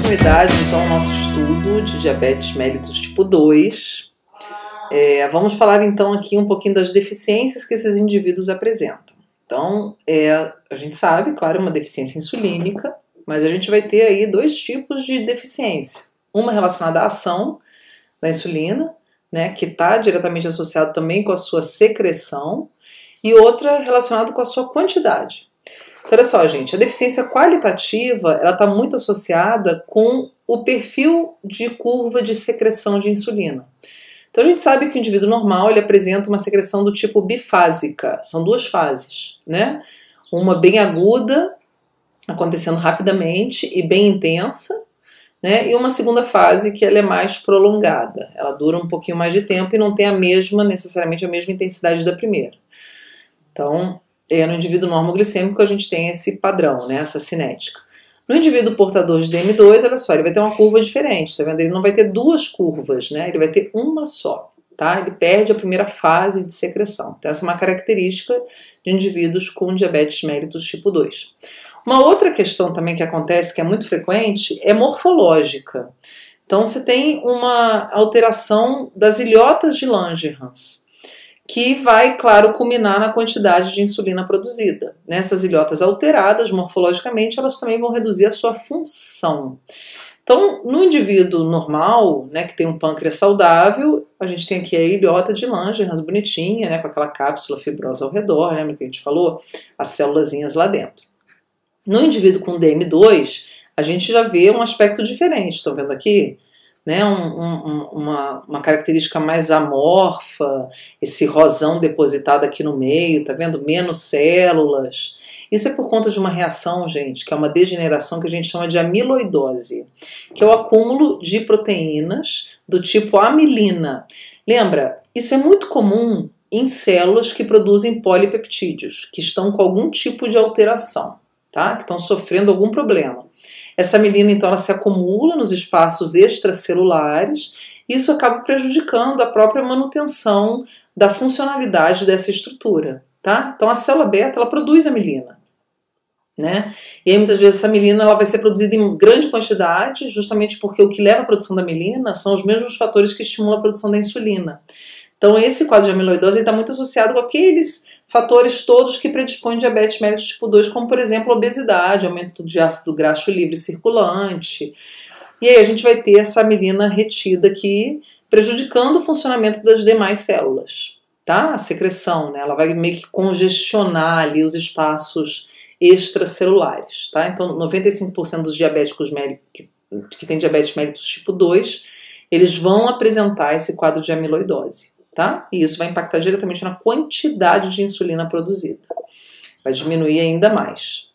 continuidade, então, ao nosso estudo de diabetes mellitus tipo 2. Vamos falar, então, aqui um pouquinho das deficiências que esses indivíduos apresentam. Então, a gente sabe, claro, uma deficiência insulínica, mas a gente vai ter aí dois tipos de deficiência. Uma relacionada à ação da insulina, né, que está diretamente associado também com a sua secreção, e outra relacionada com a sua quantidade. Então, olha só, gente, a deficiência qualitativa, ela está muito associada com o perfil de curva de secreção de insulina. Então, a gente sabe que o indivíduo normal, ele apresenta uma secreção do tipo bifásica, são duas fases, né? Uma bem aguda, acontecendo rapidamente e bem intensa, né? E uma segunda fase que ela é mais prolongada, ela dura um pouquinho mais de tempo e não tem necessariamente a mesma intensidade da primeira. Então, no indivíduo normoglicêmico a gente tem esse padrão, né, essa cinética. No indivíduo portador de DM2, olha só, ele vai ter uma curva diferente, tá vendo? Ele não vai ter duas curvas, né? Ele vai ter uma só, tá? Ele perde a primeira fase de secreção. Então, essa é uma característica de indivíduos com diabetes mellitus tipo 2. Uma outra questão também que acontece, que é muito frequente, é morfológica. Então, você tem uma alteração das ilhotas de Langerhans, que vai, claro, culminar na quantidade de insulina produzida. Nessas ilhotas alteradas morfologicamente, elas também vão reduzir a sua função. Então, no indivíduo normal, né, que tem um pâncreas saudável, a gente tem aqui a ilhota de Langerhans bonitinha, né, com aquela cápsula fibrosa ao redor, lembra que a gente falou? As célulazinhas lá dentro. No indivíduo com DM2, a gente já vê um aspecto diferente, estão vendo aqui? Né, uma característica mais amorfa, esse rosão depositado aqui no meio, tá vendo? Menos células. Isso é por conta de uma reação, gente, que é uma degeneração que a gente chama de amiloidose, que é o acúmulo de proteínas do tipo amilina. Lembra, isso é muito comum em células que produzem polipeptídeos, que estão com algum tipo de alteração, tá? Que estão sofrendo algum problema. Essa amilina, então, ela se acumula nos espaços extracelulares e isso acaba prejudicando a própria manutenção da funcionalidade dessa estrutura, tá? Então, a célula beta, ela produz amilina, né? E aí, muitas vezes, essa amilina ela vai ser produzida em grande quantidade, justamente porque o que leva à produção da amilina são os mesmos fatores que estimulam a produção da insulina. Então, esse quadro de amiloidose está muito associado com aqueles fatores todos que predispõem diabetes mellitus tipo 2, como, por exemplo, obesidade, aumento de ácido graxo livre circulante. E aí a gente vai ter essa amilina retida aqui, prejudicando o funcionamento das demais células, tá? A secreção, né? Ela vai meio que congestionar ali os espaços extracelulares, tá? Então, 95% dos diabéticos que têm diabetes mellitus tipo 2, eles vão apresentar esse quadro de amiloidose. Tá? E isso vai impactar diretamente na quantidade de insulina produzida. Vai diminuir ainda mais.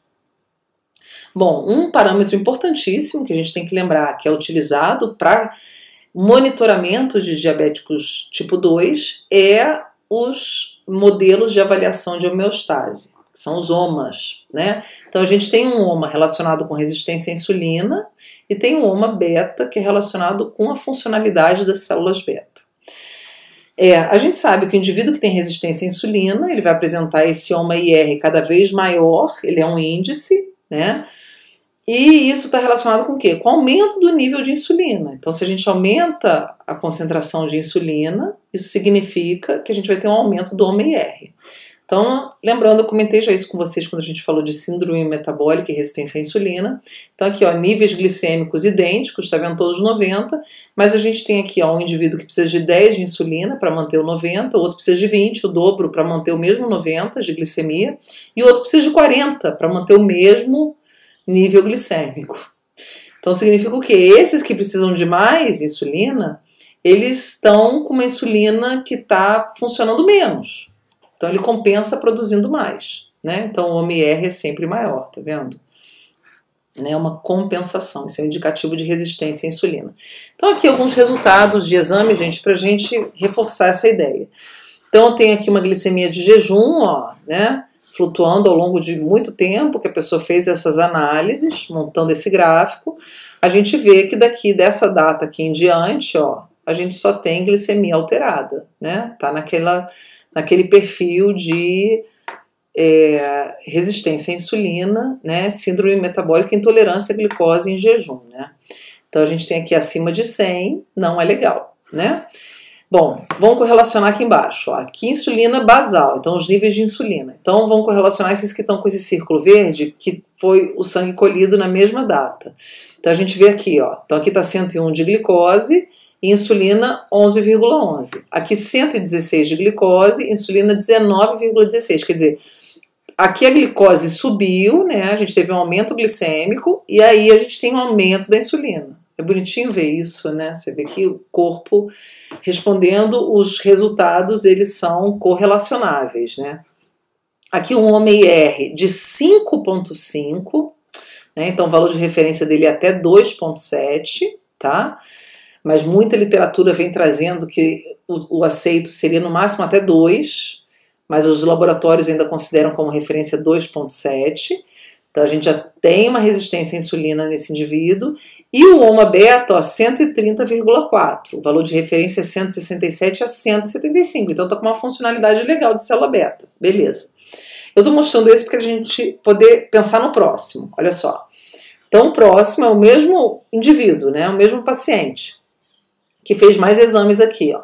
Bom, um parâmetro importantíssimo que a gente tem que lembrar, que é utilizado para monitoramento de diabéticos tipo 2, é os modelos de avaliação de homeostase, que são os OMAs, né? Então a gente tem um OMA relacionado com resistência à insulina e tem um OMA beta que é relacionado com a funcionalidade das células beta. A gente sabe que o indivíduo que tem resistência à insulina, ele vai apresentar esse OMA-IR cada vez maior, ele é um índice, né? E isso está relacionado com o quê? Com o aumento do nível de insulina. Então, se a gente aumenta a concentração de insulina, isso significa que a gente vai ter um aumento do OMA-IR. Então, lembrando, eu comentei já isso com vocês quando a gente falou de síndrome metabólica e resistência à insulina. Então aqui, ó, níveis glicêmicos idênticos, tá vendo, todos 90, mas a gente tem aqui, ó, um indivíduo que precisa de 10 de insulina para manter o 90, o outro precisa de 20, o dobro, para manter o mesmo 90 de glicemia, e o outro precisa de 40 para manter o mesmo nível glicêmico. Então significa o quê? Esses que precisam de mais insulina, eles estão com uma insulina que está funcionando menos. Então ele compensa produzindo mais, né? Então o OMR é sempre maior, tá vendo? É uma compensação, isso é um indicativo de resistência à insulina. Então aqui alguns resultados de exame, gente, pra gente reforçar essa ideia. Então eu tenho aqui uma glicemia de jejum, ó, né? Flutuando ao longo de muito tempo, que a pessoa fez essas análises, montando esse gráfico. A gente vê que dessa data aqui em diante, ó, a gente só tem glicemia alterada, né? Tá naquele perfil de resistência à insulina, né, síndrome metabólica e intolerância à glicose em jejum, né. Então a gente tem aqui acima de 100, não é legal, né. Bom, vamos correlacionar aqui embaixo, ó. Aqui insulina basal, então os níveis de insulina. Então vamos correlacionar esses que estão com esse círculo verde, que foi o sangue colhido na mesma data. Então a gente vê aqui, ó, então aqui está 101 de glicose e insulina 11,11. Aqui 116 de glicose, insulina 19,16, quer dizer, aqui a glicose subiu, né, a gente teve um aumento glicêmico e aí a gente tem um aumento da insulina. É bonitinho ver isso, né? Você vê que o corpo respondendo, os resultados eles são correlacionáveis, né? Aqui um OMR de 5,5, né? Então o valor de referência dele é até 2,7, tá? Mas muita literatura vem trazendo que o aceito seria no máximo até 2, mas os laboratórios ainda consideram como referência 2,7. Então a gente já tem uma resistência à insulina nesse indivíduo. E o OMA beta, 130,4. O valor de referência é 167 a 175. Então está com uma funcionalidade legal de célula beta. Beleza. Eu estou mostrando esse para a gente poder pensar no próximo. Olha só. Então o próximo é o mesmo indivíduo, né? O mesmo paciente, que fez mais exames aqui, ó.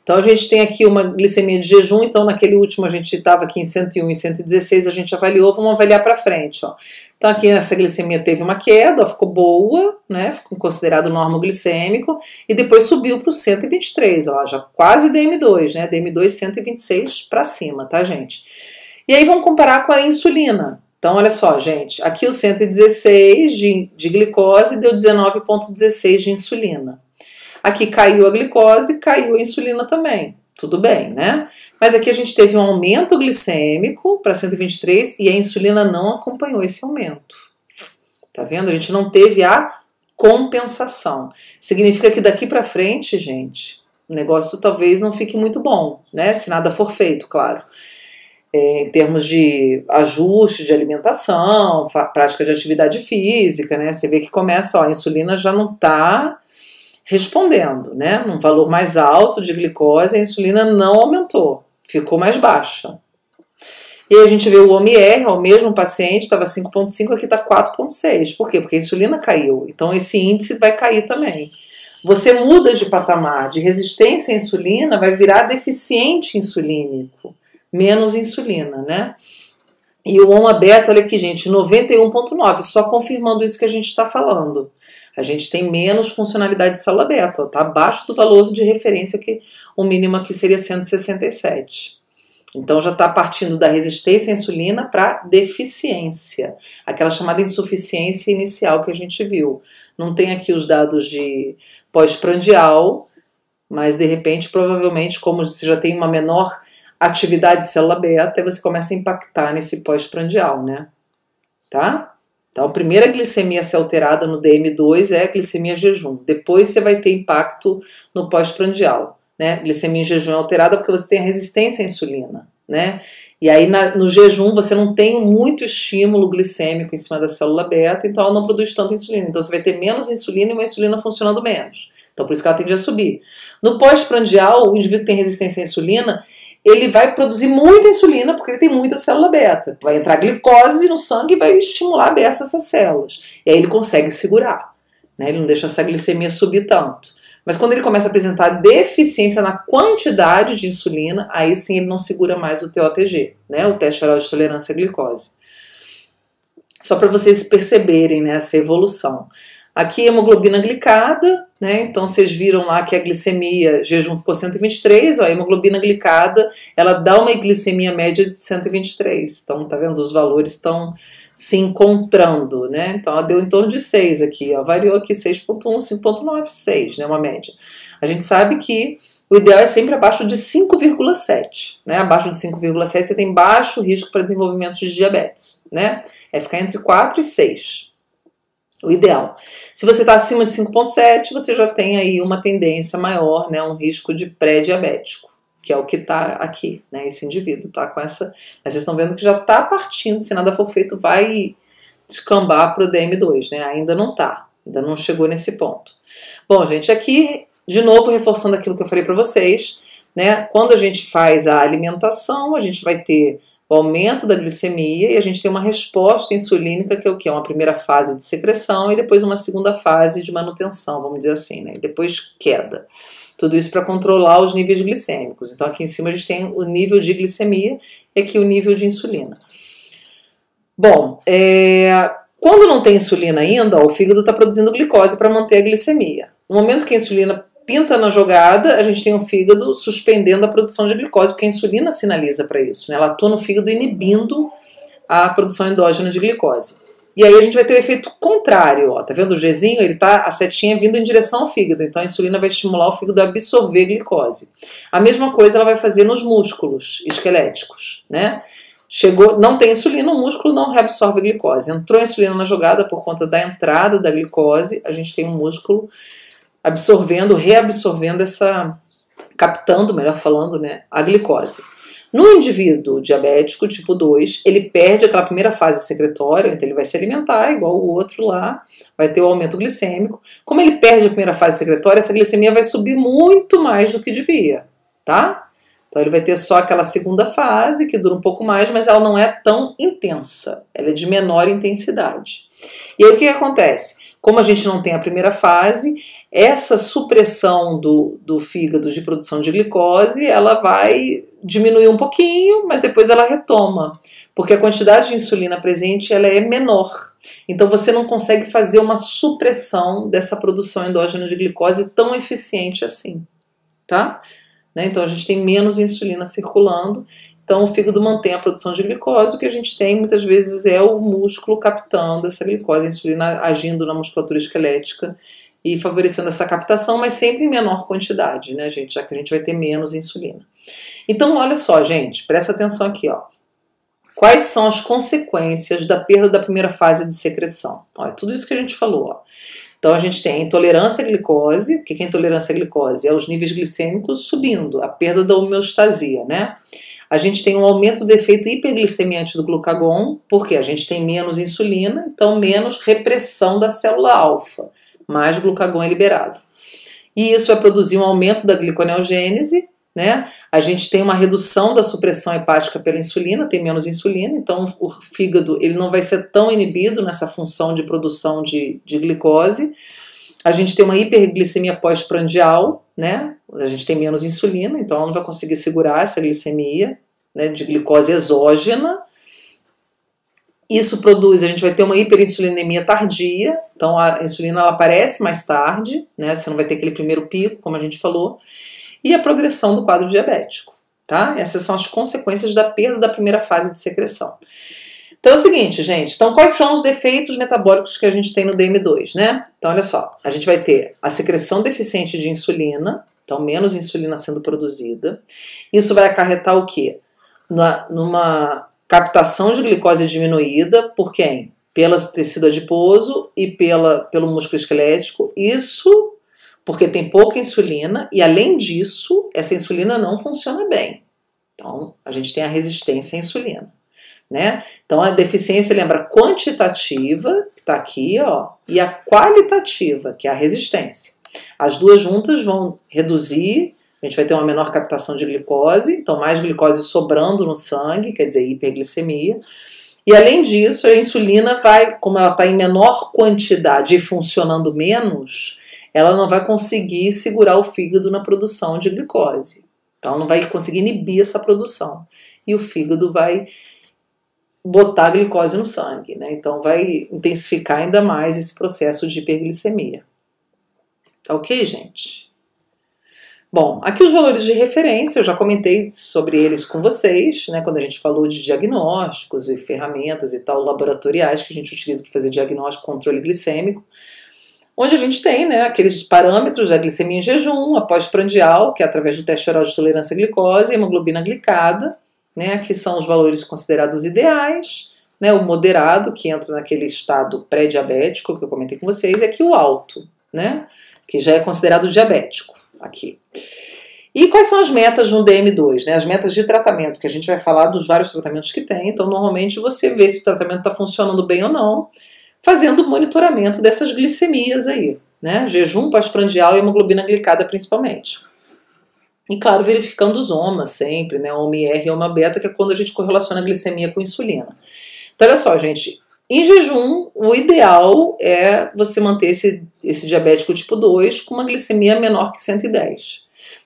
Então a gente tem aqui uma glicemia de jejum, então naquele último a gente estava aqui em 101 e 116, a gente avaliou, vamos avaliar para frente, ó. Então aqui essa glicemia teve uma queda, ó, ficou boa, né, ficou considerado normoglicêmico, e depois subiu para o 123, ó, já quase DM2, né, DM2 126 para cima, tá, gente? E aí vamos comparar com a insulina. Então olha só, gente, aqui o 116 de glicose deu 19,16 de insulina. Aqui caiu a glicose, caiu a insulina também. Tudo bem, né? Mas aqui a gente teve um aumento glicêmico para 123 e a insulina não acompanhou esse aumento. Tá vendo? A gente não teve a compensação. Significa que daqui para frente, gente, o negócio talvez não fique muito bom, né? Se nada for feito, claro. Em termos de ajuste de alimentação, prática de atividade física, né? Você vê que começa, ó, a insulina já não está respondendo, né? Num valor mais alto de glicose, a insulina não aumentou, ficou mais baixa. E aí a gente vê o OMR, o mesmo paciente, estava 5,5, aqui está 4,6. Por quê? Porque a insulina caiu. Então esse índice vai cair também. Você muda de patamar de resistência à insulina, vai virar deficiente insulínico, menos insulina, né? E o OMA beta, olha aqui, gente, 91,9, só confirmando isso que a gente está falando. A gente tem menos funcionalidade de célula beta, está abaixo do valor de referência, que o mínimo aqui seria 167. Então já está partindo da resistência à insulina para deficiência, aquela chamada insuficiência inicial que a gente viu. Não tem aqui os dados de pós-prandial, mas de repente, provavelmente, como você já tem uma menor atividade de célula beta, você começa a impactar nesse pós-prandial, né? Tá? Então, a primeira glicemia a ser alterada no DM2 é a glicemia jejum. Depois você vai ter impacto no pós-prandial, né? Glicemia em jejum é alterada porque você tem a resistência à insulina, né? E aí no jejum você não tem muito estímulo glicêmico em cima da célula beta, então ela não produz tanta insulina. Então você vai ter menos insulina e uma insulina funcionando menos. Então por isso que ela tende a subir. No pós-prandial, o indivíduo que tem resistência à insulina, ele vai produzir muita insulina porque ele tem muita célula beta. Vai entrar glicose no sangue e vai estimular essas células. E aí ele consegue segurar, né? Ele não deixa essa glicemia subir tanto. Mas quando ele começa a apresentar deficiência na quantidade de insulina, aí sim ele não segura mais o TOTG, né? O teste oral de tolerância à glicose. Só para vocês perceberem, né, essa evolução. Aqui a hemoglobina glicada, né? Então vocês viram lá que a glicemia, jejum ficou 123, ó, a hemoglobina glicada, ela dá uma glicemia média de 123. Então, tá vendo? Os valores estão se encontrando, né? Então ela deu em torno de 6 aqui, ó, variou aqui 6,1, 5,9, 6, né? Uma média. A gente sabe que o ideal é sempre abaixo de 5,7, né? Abaixo de 5,7 você tem baixo risco para desenvolvimento de diabetes, né? É ficar entre 4 e 6. O ideal. Se você está acima de 5,7, você já tem aí uma tendência maior, né, um risco de pré-diabético, que é o que está aqui, né, esse indivíduo está com essa... Mas vocês estão vendo que já está partindo, se nada for feito, vai descambar para o DM2, né, ainda não está, ainda não chegou nesse ponto. Bom, gente, aqui, de novo, reforçando aquilo que eu falei para vocês, né, quando a gente faz a alimentação, a gente vai ter o aumento da glicemia, e a gente tem uma resposta insulínica, que é o quê? Uma primeira fase de secreção e depois uma segunda fase de manutenção, vamos dizer assim, né? E depois queda. Tudo isso para controlar os níveis glicêmicos. Então aqui em cima a gente tem o nível de glicemia e aqui o nível de insulina. Bom, quando não tem insulina ainda, o fígado está produzindo glicose para manter a glicemia. No momento que a insulina pinta na jogada, a gente tem o fígado suspendendo a produção de glicose, porque a insulina sinaliza para isso, né? Ela atua no fígado inibindo a produção endógena de glicose. E aí a gente vai ter o efeito contrário, ó. Tá vendo o Gzinho? A setinha vindo em direção ao fígado, então a insulina vai estimular o fígado a absorver glicose. A mesma coisa ela vai fazer nos músculos esqueléticos, né? Não tem insulina, o músculo não reabsorve glicose. Entrou a insulina na jogada por conta da entrada da glicose, a gente tem um músculo reabsorvendo captando, melhor falando, né, a glicose. No indivíduo diabético tipo 2, ele perde aquela primeira fase secretória, então ele vai se alimentar igual o outro lá, vai ter o aumento glicêmico. Como ele perde a primeira fase secretória, essa glicemia vai subir muito mais do que devia, tá? Então ele vai ter só aquela segunda fase, que dura um pouco mais, mas ela não é tão intensa, ela é de menor intensidade. E aí o que acontece? Como a gente não tem a primeira fase, essa supressão do fígado de produção de glicose, ela vai diminuir um pouquinho, mas depois ela retoma, porque a quantidade de insulina presente ela é menor. Então você não consegue fazer uma supressão dessa produção endógena de glicose tão eficiente assim, tá? Então a gente tem menos insulina circulando, então o fígado mantém a produção de glicose, o que a gente tem muitas vezes é o músculo captando essa glicose, a insulina agindo na musculatura esquelética e favorecendo essa captação, mas sempre em menor quantidade, né, gente? Já que a gente vai ter menos insulina. Então, olha só, gente, presta atenção aqui, ó. Quais são as consequências da perda da primeira fase de secreção? Olha, tudo isso que a gente falou, ó. Então, a gente tem a intolerância à glicose. O que é a intolerância à glicose? É os níveis glicêmicos subindo, a perda da homeostasia, né? A gente tem um aumento do efeito hiperglicemiante do glucagon, porque a gente tem menos insulina, então menos repressão da célula alfa, mais glucagon é liberado. E isso vai produzir um aumento da gliconeogênese, né? A gente tem uma redução da supressão hepática pela insulina, tem menos insulina, então o fígado ele não vai ser tão inibido nessa função de produção de glicose. A gente tem uma hiperglicemia pós-prandial, né? A gente tem menos insulina, então ela não vai conseguir segurar essa glicemia, né, de glicose exógena. Isso produz, a gente vai ter uma hiperinsulinemia tardia, então a insulina ela aparece mais tarde, né? Você não vai ter aquele primeiro pico, como a gente falou. E a progressão do quadro diabético, tá? Essas são as consequências da perda da primeira fase de secreção. Então é o seguinte, gente, então quais são os defeitos metabólicos que a gente tem no DM2, né? Então olha só, a gente vai ter a secreção deficiente de insulina, então menos insulina sendo produzida. Isso vai acarretar o quê? Numa captação de glicose diminuída, por quem? Pelo tecido adiposo e pelo músculo esquelético. Isso porque tem pouca insulina e, além disso, essa insulina não funciona bem. Então, a gente tem a resistência à insulina, né? Então, a deficiência, lembra, quantitativa, que está aqui, ó, e a qualitativa, que é a resistência. As duas juntas vão reduzir, a gente vai ter uma menor captação de glicose, então mais glicose sobrando no sangue, quer dizer, hiperglicemia. E, além disso, a insulina vai, como ela está em menor quantidade e funcionando menos, ela não vai conseguir segurar o fígado na produção de glicose. Então, não vai conseguir inibir essa produção. E o fígado vai botar a glicose no sangue, né? Então, vai intensificar ainda mais esse processo de hiperglicemia. Tá ok, gente? Bom, aqui os valores de referência, eu já comentei sobre eles com vocês, né? Quando a gente falou de diagnósticos e ferramentas e tal, laboratoriais que a gente utiliza para fazer diagnóstico e controle glicêmico. Onde a gente tem, né, aqueles parâmetros da glicemia em jejum, a pós-prandial, que é através do teste oral de tolerância à glicose, e hemoglobina glicada, né, que são os valores considerados ideais, né, o moderado, que entra naquele estado pré-diabético que eu comentei com vocês, e aqui o alto, né, que já é considerado diabético, aqui. E quais são as metas no DM2, né, as metas de tratamento, que a gente vai falar dos vários tratamentos que tem, então normalmente você vê se o tratamento está funcionando bem ou não, fazendo monitoramento dessas glicemias aí, né? Jejum, pós-prandial e hemoglobina glicada principalmente. E claro, verificando os OMA sempre, né? OMA-R e OMA-beta, que é quando a gente correlaciona a glicemia com insulina. Então, olha só, gente, em jejum, o ideal é você manter esse diabético tipo 2 com uma glicemia menor que 110.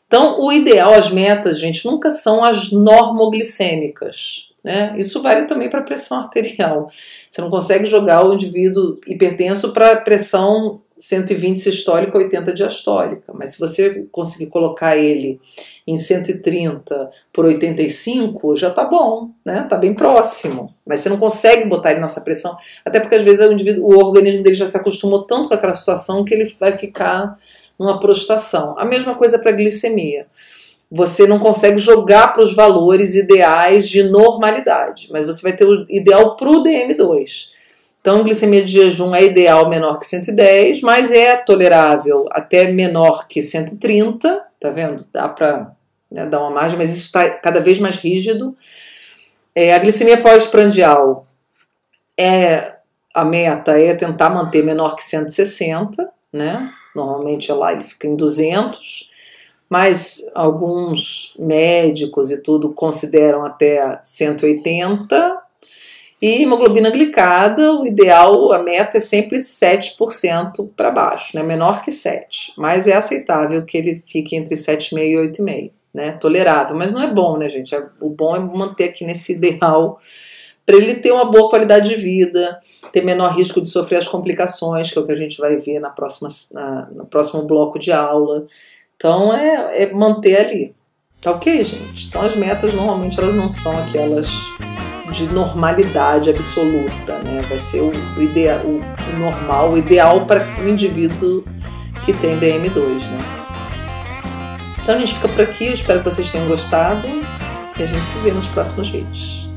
Então, o ideal, as metas, gente, nunca são as normoglicêmicas, né? Isso vale também para a pressão arterial. Você não consegue jogar o indivíduo hipertenso para pressão 120 sistólica, 80 diastólica, mas se você conseguir colocar ele em 130 por 85, já tá bom, né? Tá bem próximo, mas você não consegue botar ele nessa pressão, até porque às vezes o organismo dele já se acostumou tanto com aquela situação que ele vai ficar numa prostração. A mesma coisa para a glicemia. Você não consegue jogar para os valores ideais de normalidade, mas você vai ter o ideal para o DM2. Então, glicemia de jejum é ideal menor que 110, mas é tolerável até menor que 130, tá vendo? Dá para, né, dar uma margem, mas isso está cada vez mais rígido. A glicemia pós-prandial, a meta é tentar manter menor que 160, né? Normalmente lá ele fica em 200, mas alguns médicos e tudo consideram até 180. E hemoglobina glicada, o ideal, a meta é sempre 7% para baixo, né? Menor que 7, mas é aceitável que ele fique entre 7,5 e 8,5, né? Tolerável, mas não é bom, né, gente? O bom é manter aqui nesse ideal para ele ter uma boa qualidade de vida, ter menor risco de sofrer as complicações, que é o que a gente vai ver no próximo bloco de aula. Então é manter ali, tá ok, gente? Então as metas normalmente elas não são aquelas de normalidade absoluta, né? Vai ser o ideal, o normal, o ideal para o indivíduo que tem DM2, né? Então a gente fica por aqui, eu espero que vocês tenham gostado e a gente se vê nos próximos vídeos.